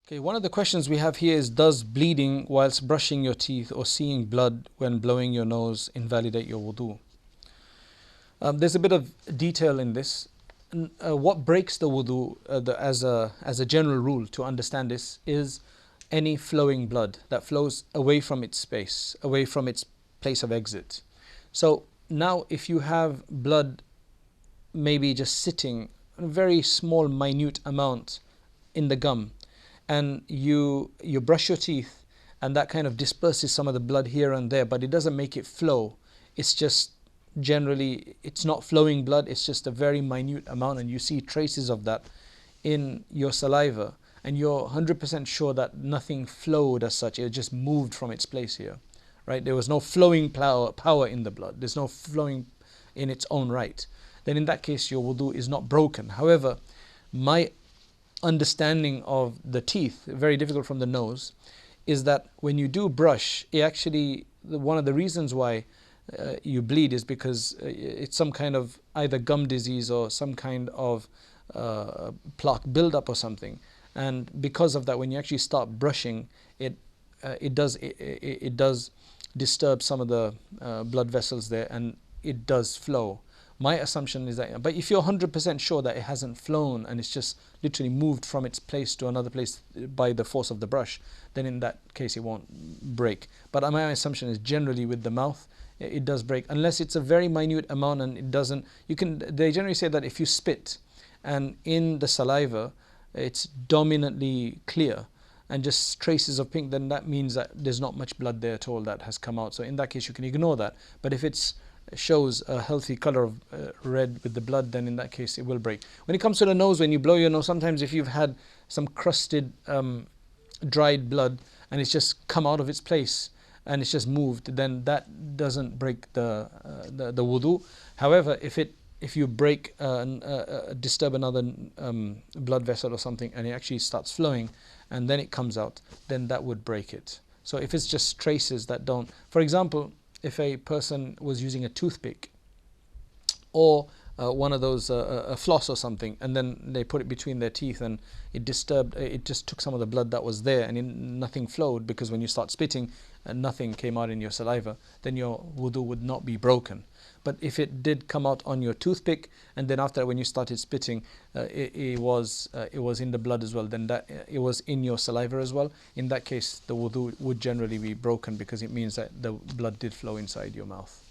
Okay, one of the questions we have here is, does bleeding whilst brushing your teeth or seeing blood when blowing your nose invalidate your wudu? There's a bit of detail in this. What breaks the wudu as a general rule to understand this is any flowing blood that flows away from its space, away from its place of exit. So now if you have blood maybe just sitting, a very small minute amount in the gum, and you brush your teeth and that kind of disperses some of the blood here and there, but it doesn't make it flow. It's just generally, it's not flowing blood, it's just a very minute amount, and you see traces of that in your saliva, and you're 100% sure that nothing flowed as such, it just moved from its place here, right? There was no flowing power in the blood, there's no flowing in its own right. Then in that case your wudu is not broken. However, my understanding of the teeth, very difficult from the nose, is that when you do brush, it actually, one of the reasons why you bleed is because it's some kind of either gum disease or some kind of plaque buildup or something, and because of that, when you actually start brushing, it does disturb some of the blood vessels there, and it does flow. My assumption is that, but if you're 100% sure that it hasn't flown and it's just literally moved from its place to another place by the force of the brush, then in that case it won't break. But my assumption is generally with the mouth, it does break, unless it's a very minute amount and it doesn't. They generally say that if you spit and in the saliva it's dominantly clear and just traces of pink, then that means that there's not much blood there at all that has come out. So in that case you can ignore that. But if it's shows a healthy color of red with the blood, then in that case it will break. When it comes to the nose, when you blow your nose, sometimes if you've had some crusted dried blood and it's just come out of its place and it's just moved, then that doesn't break the wudu. However, if you break disturb another blood vessel or something and it actually starts flowing and then it comes out, then that would break it. So if it's just traces that don't, for example, if a person was using a toothpick or one of those a floss or something, and then they put it between their teeth and it just took some of the blood that was there and nothing flowed, because when you start spitting and nothing came out in your saliva, then your wudu would not be broken. But if it did come out on your toothpick and then after when you started spitting it was in the blood as well, then that it was in your saliva as well, in that case the wudu would generally be broken, because it means that the blood did flow inside your mouth.